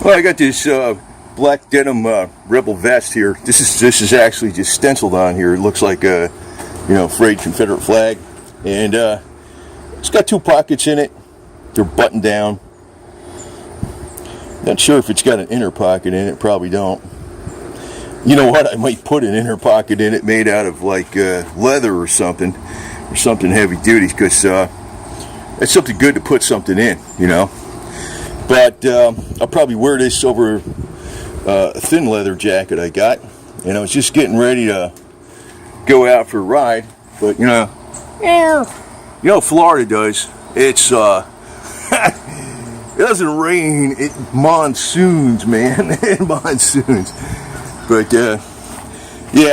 Well, I got this black denim Rebel vest here. This is actually just stenciled on here. It looks like a frayed Confederate flag, and it's got two pockets in it. They're buttoned down. Not sure if it's got an inner pocket in it. Probably don't. You know what? I might put an inner pocket in it made out of like leather or something heavy duty, because it's something good to put something in, But I'll probably wear this over a thin leather jacket I got. I was just getting ready to go out for a ride, but Florida does. It's it doesn't rain. It monsoons, man. It monsoons. But I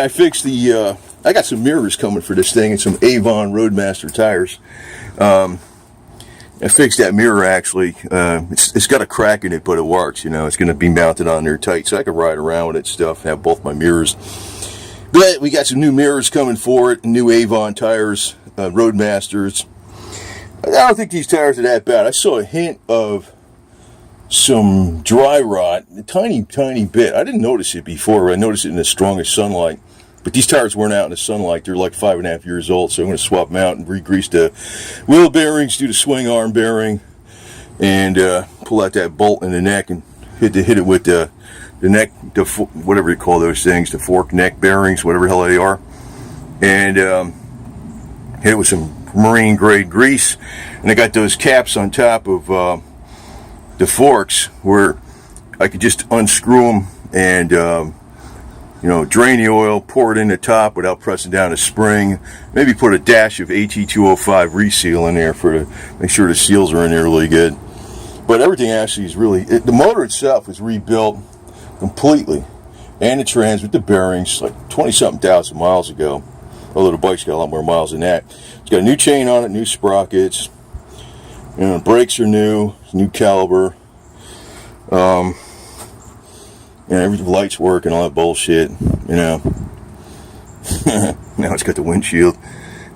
fixed the. I got some mirrors coming for this thing and some Avon Roadmaster tires. I fixed that mirror actually. It's got a crack in it, but it works. It's going to be mounted on there tight, so I can ride around with it and stuff. Have both my mirrors. But we got some new mirrors coming for it. New Avon tires, Roadmasters. I don't think these tires are that bad. I saw a hint of some dry rot, a tiny bit. I didn't notice it before. I noticed it in the strongest sunlight. But these tires weren't out in the sunlight. They're like 5.5 years old, so I'm going to swap them out and re-grease the wheel bearings, do the swing arm bearing, and pull out that bolt in the neck and hit it with the neck, whatever you call those things, the fork neck bearings, whatever the hell they are, and hit it with some marine grade grease. And I got those caps on top of the forks where I could just unscrew them and drain the oil, pour it in the top without pressing down a spring. Maybe put a dash of AT205 reseal in there to make sure the seals are in there really good. But everything actually is the motor itself was rebuilt completely, and the trans with the bearings like 20-something thousand miles ago. Although the bike's got a lot more miles than that. It's got a new chain on it, new sprockets. Brakes are new caliber. Every light's working, all that bullshit. Now it's got the windshield.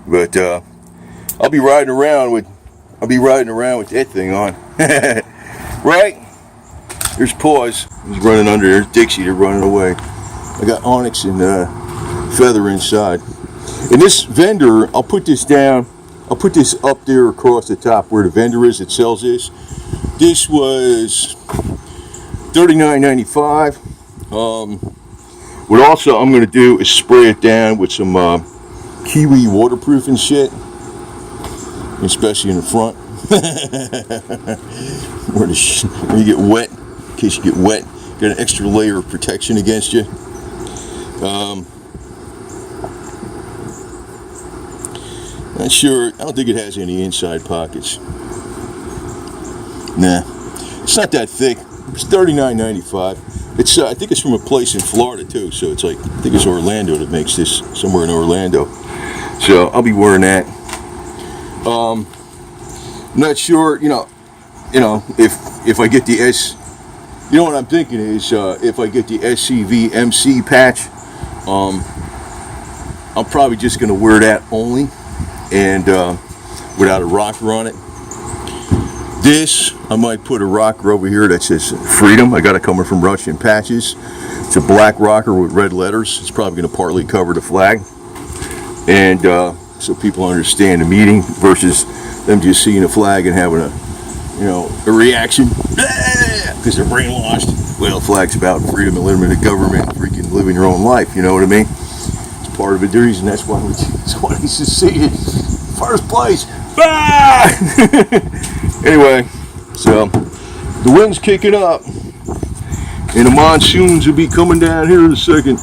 But I'll be riding around with that thing on. Right? There's Paws. He's running under. There's Dixie. They're running away. I got Onyx and Feather inside. And this vendor, I'll put this down. I'll put this up there across the top where the vendor is that sells this. This was $39.95. What also I'm going to do is spray it down with some Kiwi waterproofing shit, especially in the front. where you get wet, in case you get wet, got an extra layer of protection against you. Not sure. I don't think it has any inside pockets. Nah, it's not that thick. It's $39.95. It's I think it's from a place in Florida too. So it's like, I think it's Orlando that makes this, somewhere in Orlando. So I'll be wearing that. I'm not sure. If I get the what I'm thinking is if I get the SCV MC patch, I'm probably just going to wear that only, and without a rocker on it. This, I might put a rocker over here that says Freedom. I got it coming from Russian Patches. It's a black rocker with red letters. It's probably going to partly cover the flag, and so people understand the meaning versus them just seeing a flag and having a reaction because they're brainwashed. Well, the flag's about freedom and limited government, freaking living your own life. You know what I mean? It's part of the reason. That's why we seceded. First place. Ah! Anyway, so the wind's kicking up, and the monsoons will be coming down here in a second.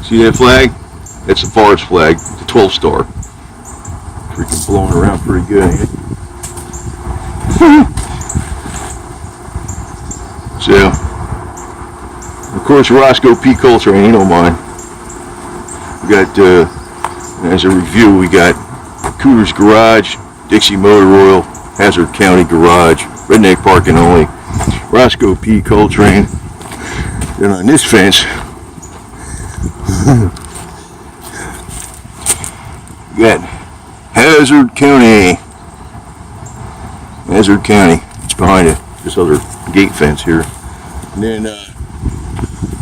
See that flag? That's the forest flag, the 12-star. Freaking blowing around pretty good, ain't it? So, of course, Roscoe P. Coltrane, you know mine. We got, as a review, we got Cooter's Garage, Dixie Motor Oil, Hazard County Garage, Redneck Parking Only, Roscoe P. Coltrane. Then on this fence, we got Hazard County. It's behind it. this other gate fence here. And then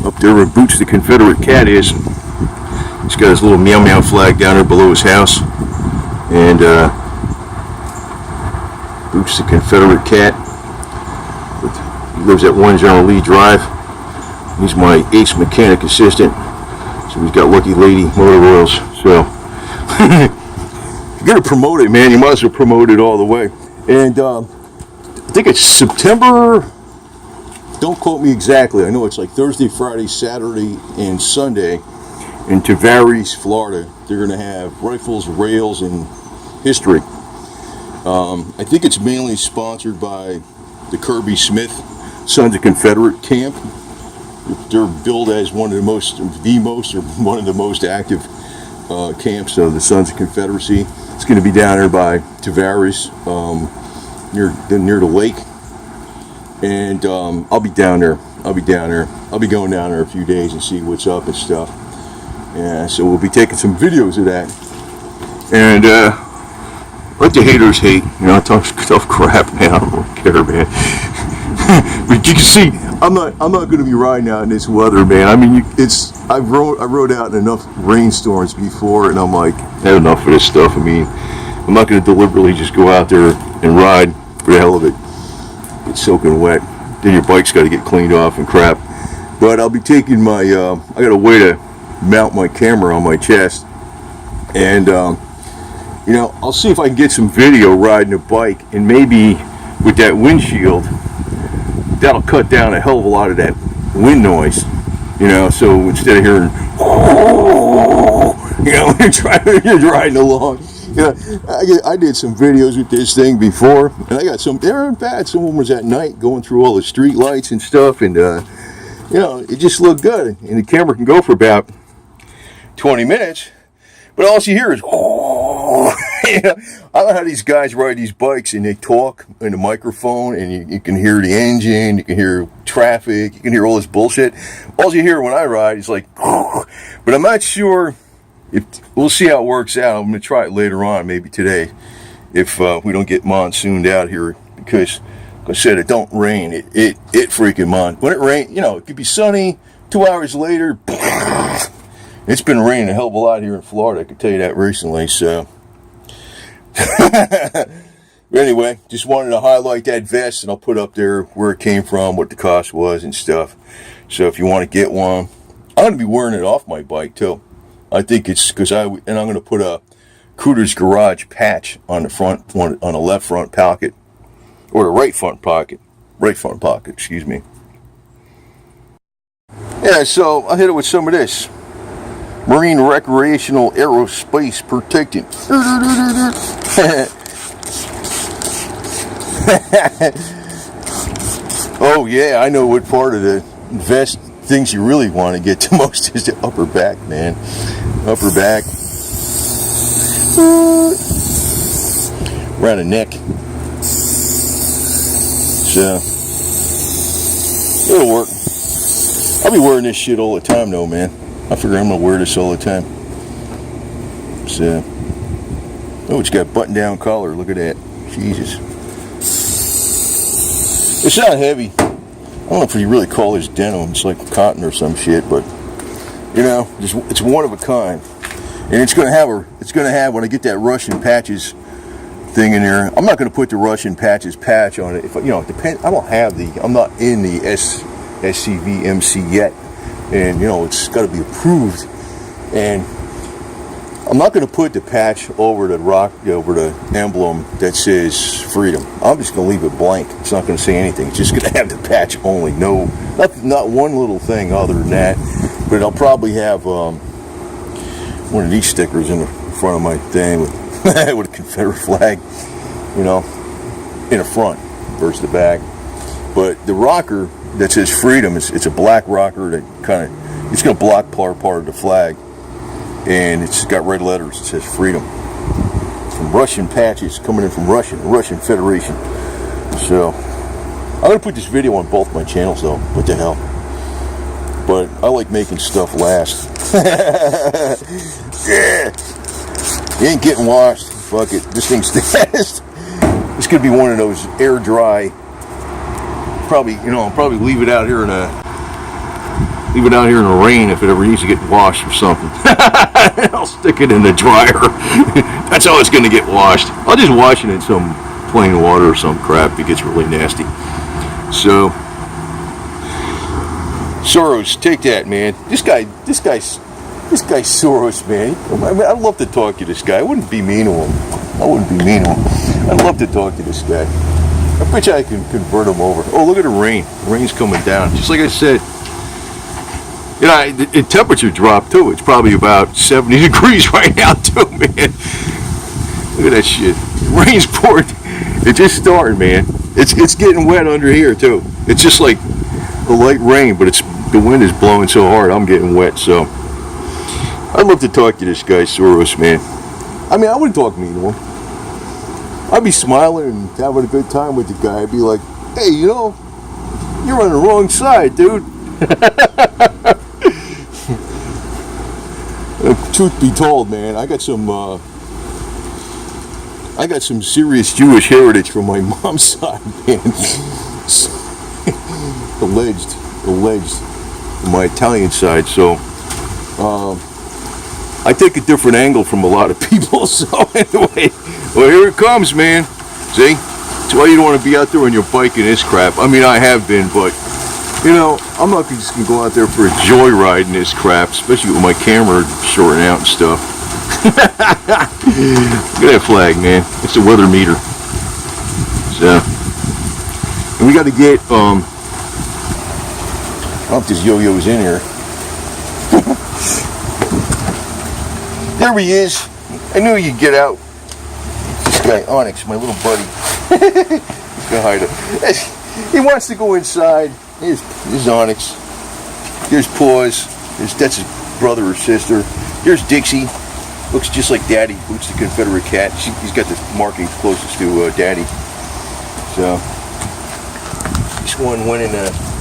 up there where Boots the Confederate Cat is, he's got his little meow meow flag down there below his house. And Boots the Confederate Cat, he lives at 1 General Lee Drive. He's my ace mechanic assistant. So he's got Lucky Lady Motor Oils. So if you're gonna promote it, man, you might as well promote it all the way. And I think it's September, don't quote me exactly, I know it's like Thursday, Friday, Saturday, and Sunday in Tavares, Florida. They're going to have rifles, rails, and history. I think it's mainly sponsored by the Kirby Smith Sons of Confederate Camp. They're billed as one of the most active camps of the Sons of Confederacy. It's going to be down there by Tavares, near the lake, and I'll be down there. I'll be going down there a few days and see what's up and stuff. Yeah, so we'll be taking some videos of that, and let the haters hate. You know, tough crap, man. I don't care, man. But you can see, I'm not going to be riding out in this weather, man. I mean, I rode out in enough rainstorms before, and I'm like, I had enough of this stuff. I mean, I'm not going to deliberately just go out there and ride for the hell of it. Get soaking wet. Then your bike's got to get cleaned off and crap. But I'll be taking my, I got a way to mount my camera on my chest, and you know, I'll see if I can get some video riding a bike, and maybe with that windshield, that'll cut down a hell of a lot of that wind noise. You know, so instead of hearing, you know, you're riding along. You know, I did some videos with this thing before, and I got some. They weren't bad. Some of them was at night, going through all the street lights and stuff, and you know, it just looked good. And the camera can go for about 20 minutes, but all you hear is, you know, I don't know how these guys ride these bikes and they talk in the microphone, and you can hear the engine, you can hear traffic, you can hear all this bullshit. All you hear when I ride is like, but I'm not sure. We'll see how it works out. I'm going to try it later on, maybe today, if we don't get monsooned out here, because like I said, it don't rain. It freaking when it rains, you know, it could be sunny. 2 hours later, it's been raining a hell of a lot here in Florida. I can tell you that recently. So anyway, just wanted to highlight that vest, and I'll put up there where it came from, what the cost was, and stuff. So if you want to get one, I'm going to be wearing it off my bike too. I think it's because I'm going to put a Cooter's Garage patch on the front, on the left front pocket, or the right front pocket, excuse me. Yeah, so I hit it with some of this Marine Recreational Aerospace Protectant. Oh yeah, I know what part of the vest things you really want to get to most is the upper back, man. Upper back, around the neck. So it'll work. I'll be wearing this shit all the time, though, man. I figure I'm gonna wear this all the time. So, oh, it's got button-down collar. Look at that, Jesus. It's not heavy. I don't know if you really call this denim. It's like cotton or some shit, but you know, it's one of a kind. And it's gonna have when I get that Russian patches thing in there. I'm not gonna put the Russian patches patch on it. If you know, it depends. I'm not in the SCVMC yet, and you know, it's got to be approved. And I'm not going to put the patch over the emblem that says freedom. I'm just going to leave it blank. It's not going to say anything. It's just going to have the patch only. No, not one little thing other than that. But I'll probably have one of these stickers in the front of my thing with a Confederate flag, you know, in the front versus the back. But the rocker that says freedom it's a black rocker that it's going to block part of the flag. And it's got red letters. It says freedom. From Russian patches coming in from Russian Federation. So I'm gonna put this video on both my channels though. What the hell? But I like making stuff last. Yeah. It ain't getting washed. Fuck it. This thing's fast. This could be one of those air dry Probably, I'll probably leave it out here in the rain if it ever needs to get washed or something. I'll stick it in the dryer. That's how it's going to get washed. I'll just wash it in some plain water or some crap if it gets really nasty. So, Soros, take that, man. This guy's Soros, man. I mean, I'd love to talk to this guy. I wouldn't be mean to him. I'd love to talk to this guy. I bet you I can convert him over. Oh, look at the rain. The rain's coming down. Just like I said, the temperature dropped too. It's probably about 70 degrees right now too, man. Look at that shit. Rain's pouring. It just started, man. It's getting wet under here too. It's just like a light rain, but the wind is blowing so hard I'm getting wet. So I'd love to talk to this guy, Soros, man. I mean, I wouldn't talk mean to him. I'd be smiling and having a good time with the guy. I'd be like, hey, you're on the wrong side, dude. Truth be told, man, I got some serious Jewish heritage from my mom's side, man. alleged from my Italian side. So I take a different angle from a lot of people. So anyway, well, here it comes, man. See, that's why you don't want to be out there on your bike in this crap. I mean, I have been, but I'm not just gonna go out there for a joyride in this crap, especially with my camera shorting out and stuff. Look at that flag, man. It's a weather meter. So, and we got to get I don't know if this yo-yo's in here. There he is. I knew you'd get out. This guy, Onyx, my little buddy. He's gonna hide it. He wants to go inside. Here's Onyx. Here's Paws. That's his brother or sister. Here's Dixie. Looks just like Daddy. Boots the Confederate cat. He's got the markings closest to Daddy. So this one went in.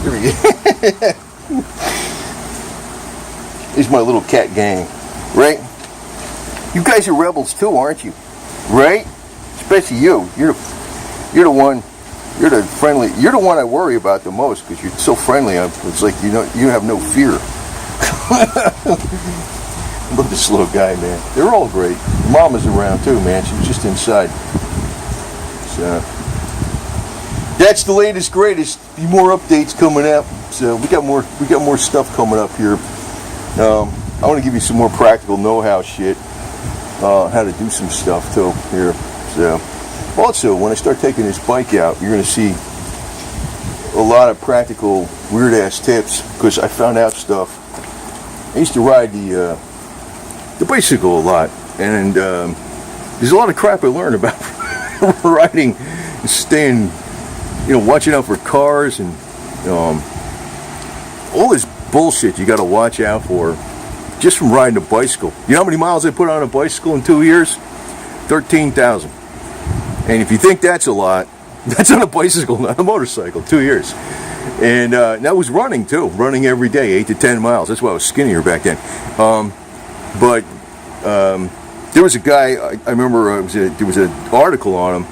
Here he is. Here's my little cat gang. Right? You guys are rebels too, aren't you? Right? Especially you. You're the one. You're the friendly. You're the one I worry about the most because you're so friendly. It's like you have no fear. I love this little guy, man. They're all great. Mama's around too, man. She was just inside. So that's the latest, greatest. Be more updates coming up. So we got more stuff coming up here. I want to give you some more practical know-how shit. How to do some stuff too here. So. Also, when I start taking this bike out, you're going to see a lot of practical, weird-ass tips, because I found out stuff. I used to ride the bicycle a lot, and there's a lot of crap I learned about riding and staying, watching out for cars and all this bullshit you got to watch out for just from riding a bicycle. You know how many miles I put on a bicycle in 2 years? 13,000. And if you think that's a lot, that's on a bicycle, not a motorcycle, 2 years. And that was running too, running every day, 8 to 10 miles. That's why I was skinnier back then. But there was a guy, I remember there was an article on him.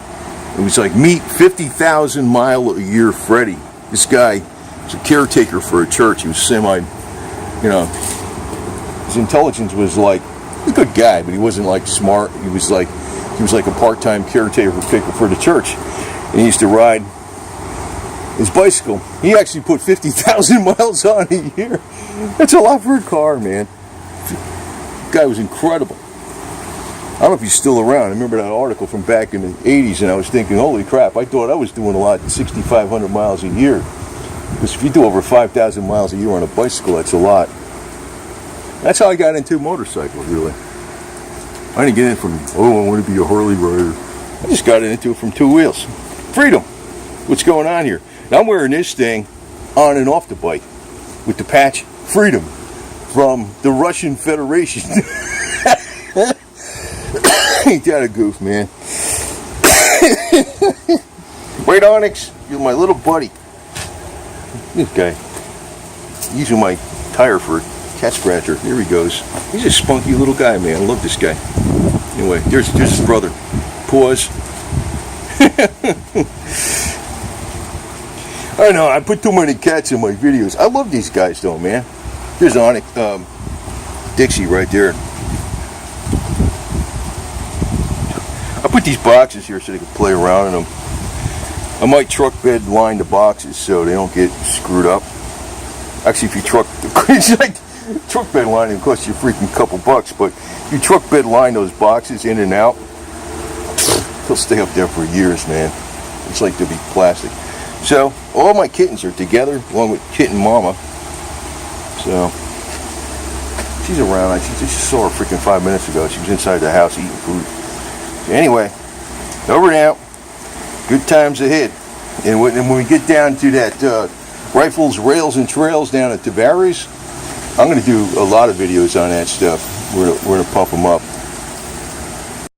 It was like, meet 50,000 mile a year Freddy. This guy was a caretaker for a church. He was his intelligence was like, a good guy, but he wasn't like smart. He was like a part-time caretaker for the church. And he used to ride his bicycle. He actually put 50,000 miles on a year. That's a lot for a car, man. The guy was incredible. I don't know if he's still around. I remember that article from back in the 80s, and I was thinking, holy crap, I thought I was doing a lot, 6,500 miles a year. Because if you do over 5,000 miles a year on a bicycle, that's a lot. That's how I got into motorcycles, really. I didn't get in from, I want to be a Harley rider. I just got into it from two wheels. Freedom. What's going on here? Now I'm wearing this thing on and off the bike with the patch Freedom from the Russian Federation. Ain't that a goof, man? Wait, Onyx, you're my little buddy. This guy. Using my tire for a cat scratcher. Here he goes. He's a spunky little guy, man. I love this guy. Anyway, there's his brother. Pause. I know, I put too many cats in my videos. I love these guys though, man. Here's Onyx, Dixie right there. I put these boxes here so they can play around in them. I might truck bed line the boxes so they don't get screwed up. Actually, if you truck bed lining costs you a freaking couple bucks, but if you truck bed line those boxes in and out, they'll stay up there for years, man. It's like they'll be plastic. So all my kittens are together along with Kitten Mama. So she's around. I just saw her freaking 5 minutes ago. She was inside the house eating food. So anyway, over and out. Good times ahead. And when we get down to that Rifles, Rails, and Trails down at Tavares, I'm going to do a lot of videos on that stuff. We're going to pump them up.